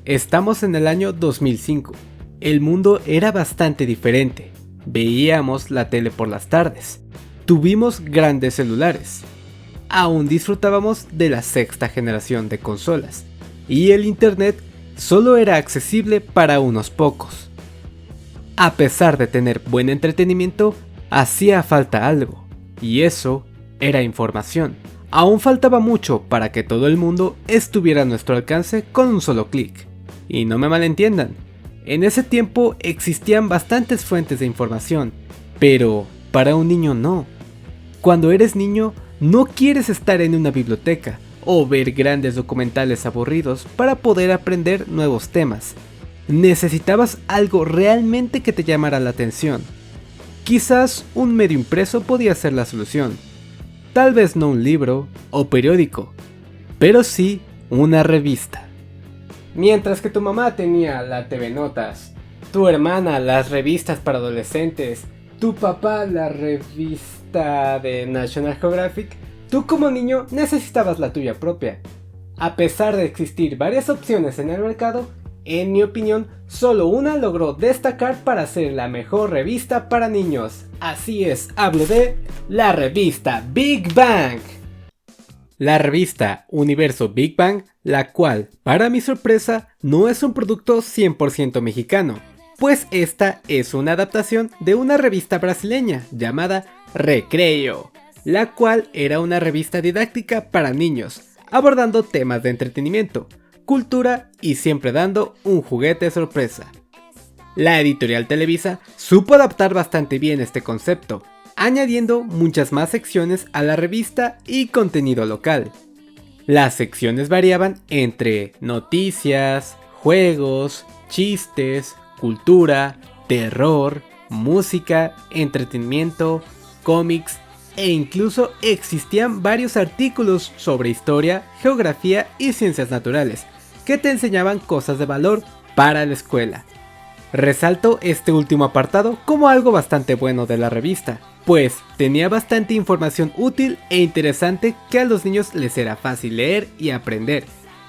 Estamos en el año 2005. El mundo era bastante diferente. Veíamos la tele por las tardes. Tuvimos grandes celulares. Aún disfrutábamos de la sexta generación de consolas. Y el internet solo era accesible para unos pocos. A pesar de tener buen entretenimiento, hacía falta algo. Y eso era información. Aún faltaba mucho para que todo el mundo estuviera a nuestro alcance con un solo clic. Y no me malentiendan, en ese tiempo existían bastantes fuentes de información, pero para un niño no. Cuando eres niño, no quieres estar en una biblioteca o ver grandes documentales aburridos para poder aprender nuevos temas. Necesitabas algo realmente que te llamara la atención. Quizás un medio impreso podía ser la solución. Tal vez no un libro o periódico, pero sí una revista. Mientras que tu mamá tenía la TV Notas, tu hermana las revistas para adolescentes, tu papá la revista de National Geographic, tú como niño necesitabas la tuya propia. A pesar de existir varias opciones en el mercado, en mi opinión, solo una logró destacar para ser la mejor revista para niños. Así es, hablo de la revista Big Bang. La revista Universo Big Bang, la cual, para mi sorpresa, no es un producto 100% mexicano, pues esta es una adaptación de una revista brasileña llamada Recreo, la cual era una revista didáctica para niños, abordando temas de entretenimiento, cultura y siempre dando un juguete sorpresa. La editorial Televisa supo adaptar bastante bien este concepto, añadiendo muchas más secciones a la revista y contenido local. Las secciones variaban entre noticias, juegos, chistes, cultura, terror, música, entretenimiento, cómics e incluso existían varios artículos sobre historia, geografía y ciencias naturales que te enseñaban cosas de valor para la escuela. Resalto este último apartado como algo bastante bueno de la revista, pues tenía bastante información útil e interesante que a los niños les era fácil leer y aprender.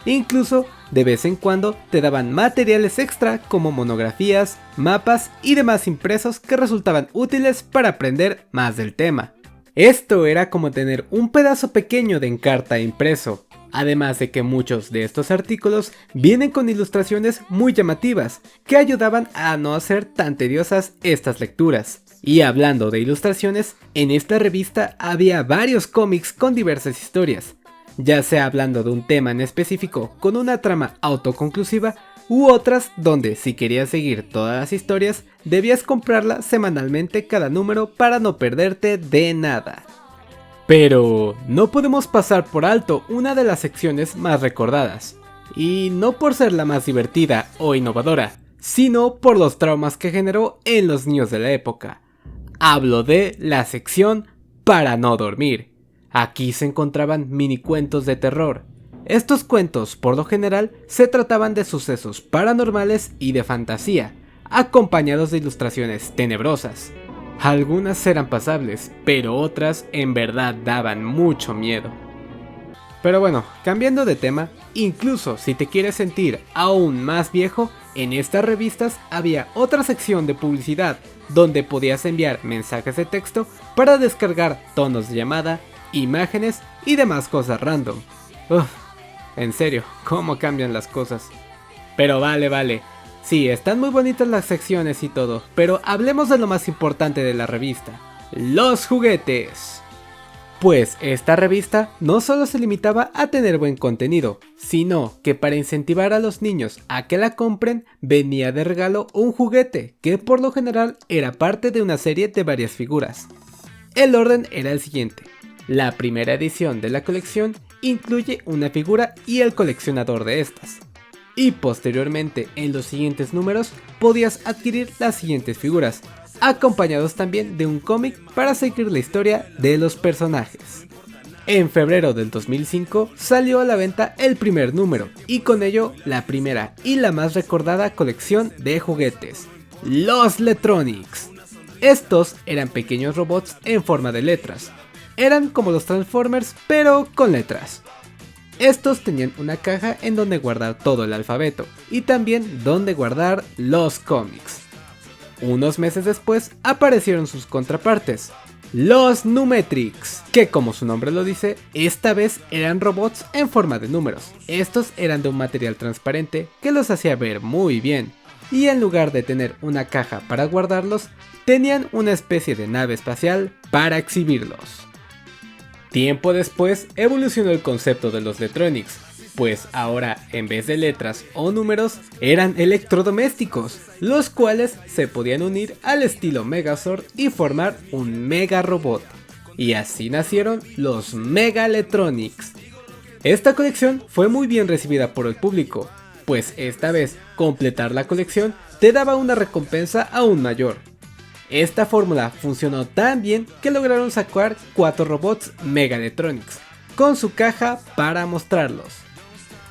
Incluso de vez en cuando te daban materiales extra como monografías, mapas y demás impresos que resultaban útiles para aprender más del tema. Esto era como tener un pedazo pequeño de Encarta impreso. Además de que muchos de estos artículos vienen con ilustraciones muy llamativas, que ayudaban a no hacer tan tediosas estas lecturas. Y hablando de ilustraciones, en esta revista había varios cómics con diversas historias, ya sea hablando de un tema en específico con una trama autoconclusiva, u otras donde si querías seguir todas las historias, debías comprarla semanalmente cada número para no perderte de nada. Pero no podemos pasar por alto una de las secciones más recordadas, y no por ser la más divertida o innovadora, sino por los traumas que generó en los niños de la época. Hablo de la sección Para no dormir. Aquí se encontraban mini cuentos de terror. Estos cuentos, por lo general, se trataban de sucesos paranormales y de fantasía, acompañados de ilustraciones tenebrosas. Algunas eran pasables, pero otras en verdad daban mucho miedo. Pero bueno, cambiando de tema, incluso si te quieres sentir aún más viejo, en estas revistas había otra sección de publicidad, donde podías enviar mensajes de texto para descargar tonos de llamada, imágenes y demás cosas random. En serio, ¿cómo cambian las cosas? Pero vale. Sí, están muy bonitas las secciones y todo, pero hablemos de lo más importante de la revista, los juguetes. Pues esta revista no solo se limitaba a tener buen contenido, sino que para incentivar a los niños a que la compren, venía de regalo un juguete, que por lo general era parte de una serie de varias figuras. El orden era el siguiente: la primera edición de la colección incluye una figura y el coleccionador de estas. Y posteriormente en los siguientes números podías adquirir las siguientes figuras, acompañados también de un cómic para seguir la historia de los personajes. En febrero del 2005 salió a la venta el primer número y con ello la primera y la más recordada colección de juguetes, los Letronics. Estos eran pequeños robots en forma de letras, eran como los Transformers pero con letras. Estos tenían una caja en donde guardar todo el alfabeto y también donde guardar los cómics. Unos meses después aparecieron sus contrapartes, los Numetrix, que como su nombre lo dice, esta vez eran robots en forma de números. Estos eran de un material transparente que los hacía ver muy bien, y en lugar de tener una caja para guardarlos, tenían una especie de nave espacial para exhibirlos. Tiempo después evolucionó el concepto de los Letronics, pues ahora en vez de letras o números eran electrodomésticos, los cuales se podían unir al estilo Megazord y formar un mega robot. Y así nacieron los Megaletronics. Esta colección fue muy bien recibida por el público, pues esta vez completar la colección te daba una recompensa aún mayor. Esta fórmula funcionó tan bien que lograron sacar 4 robots Megaletronics, con su caja para mostrarlos.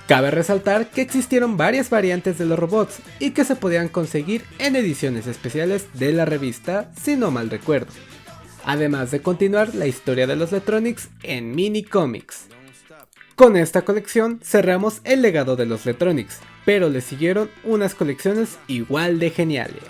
Cabe resaltar que existieron varias variantes de los robots y que se podían conseguir en ediciones especiales de la revista, si no mal recuerdo. Además de continuar la historia de los Letronics en mini cómics. Con esta colección cerramos el legado de los Letronics, pero le siguieron unas colecciones igual de geniales.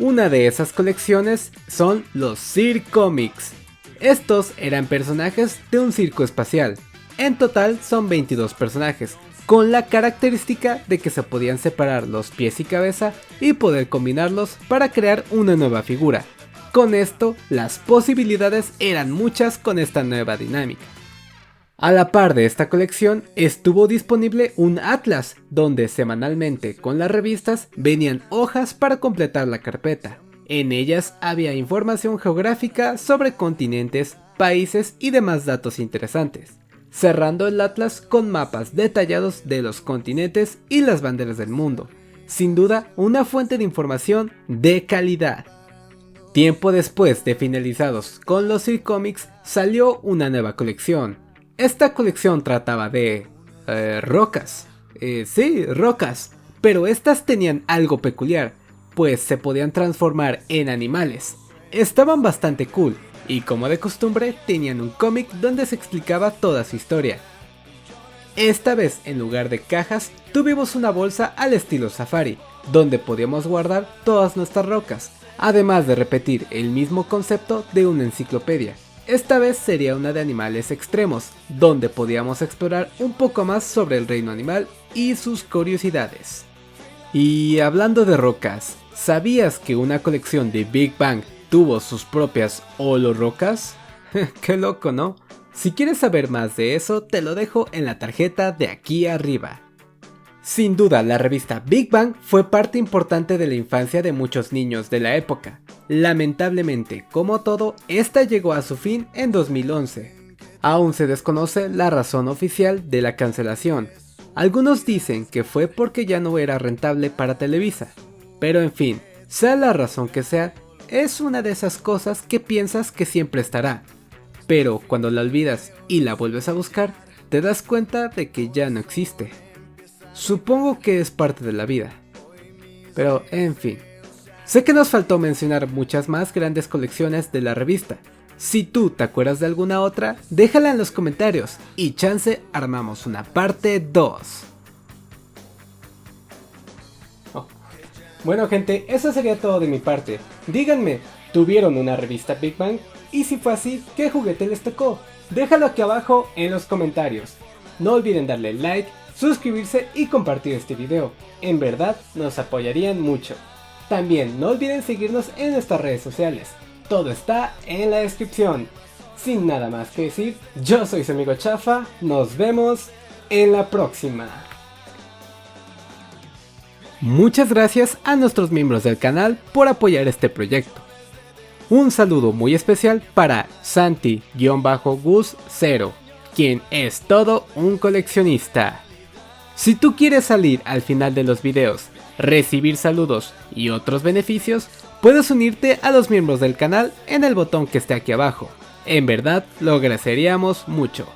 Una de esas colecciones son los Circomics. Estos eran personajes de un circo espacial. En total son 22 personajes, con la característica de que se podían separar los pies y cabeza y poder combinarlos para crear una nueva figura. Con esto, las posibilidades eran muchas con esta nueva dinámica. A la par de esta colección estuvo disponible un atlas, donde semanalmente con las revistas venían hojas para completar la carpeta. En ellas había información geográfica sobre continentes, países y demás datos interesantes, cerrando el atlas con mapas detallados de los continentes y las banderas del mundo. Sin duda, una fuente de información de calidad. Tiempo después de finalizados con los Circomics, salió una nueva colección. Esta colección trataba de rocas. Sí, rocas. Pero estas tenían algo peculiar, pues se podían transformar en animales. Estaban bastante cool, y como de costumbre tenían un cómic donde se explicaba toda su historia. Esta vez, en lugar de cajas, tuvimos una bolsa al estilo Safari, donde podíamos guardar todas nuestras rocas, además de repetir el mismo concepto de una enciclopedia. Esta vez sería una de animales extremos, donde podíamos explorar un poco más sobre el reino animal y sus curiosidades. Y hablando de rocas, ¿sabías que una colección de Big Bang tuvo sus propias holorocas? Qué loco, ¿no? Si quieres saber más de eso, te lo dejo en la tarjeta de aquí arriba. Sin duda, la revista Big Bang fue parte importante de la infancia de muchos niños de la época. Lamentablemente, como todo, esta llegó a su fin en 2011. Aún se desconoce la razón oficial de la cancelación. Algunos dicen que fue porque ya no era rentable para Televisa. Pero en fin, sea la razón que sea, es una de esas cosas que piensas que siempre estará. Pero cuando la olvidas y la vuelves a buscar, te das cuenta de que ya no existe. Supongo que es parte de la vida. Pero en fin. Sé que nos faltó mencionar muchas más grandes colecciones de la revista. Si tú te acuerdas de alguna otra, déjala en los comentarios y chance armamos una parte 2. Bueno gente, eso sería todo de mi parte. Díganme, ¿tuvieron una revista Big Bang? Y si fue así, ¿qué juguete les tocó? Déjalo aquí abajo en los comentarios. No olviden darle like, suscribirse y compartir este video. En verdad nos apoyarían mucho. También no olviden seguirnos en nuestras redes sociales. Todo está en la descripción. Sin nada más que decir, yo soy su amigo Chafa. Nos vemos en la próxima. Muchas gracias a nuestros miembros del canal por apoyar este proyecto. Un saludo muy especial para Santi-Gus0, quien es todo un coleccionista. Si tú quieres salir al final de los videos, recibir saludos y otros beneficios, puedes unirte a los miembros del canal en el botón que esté aquí abajo. En verdad lo agradeceríamos mucho.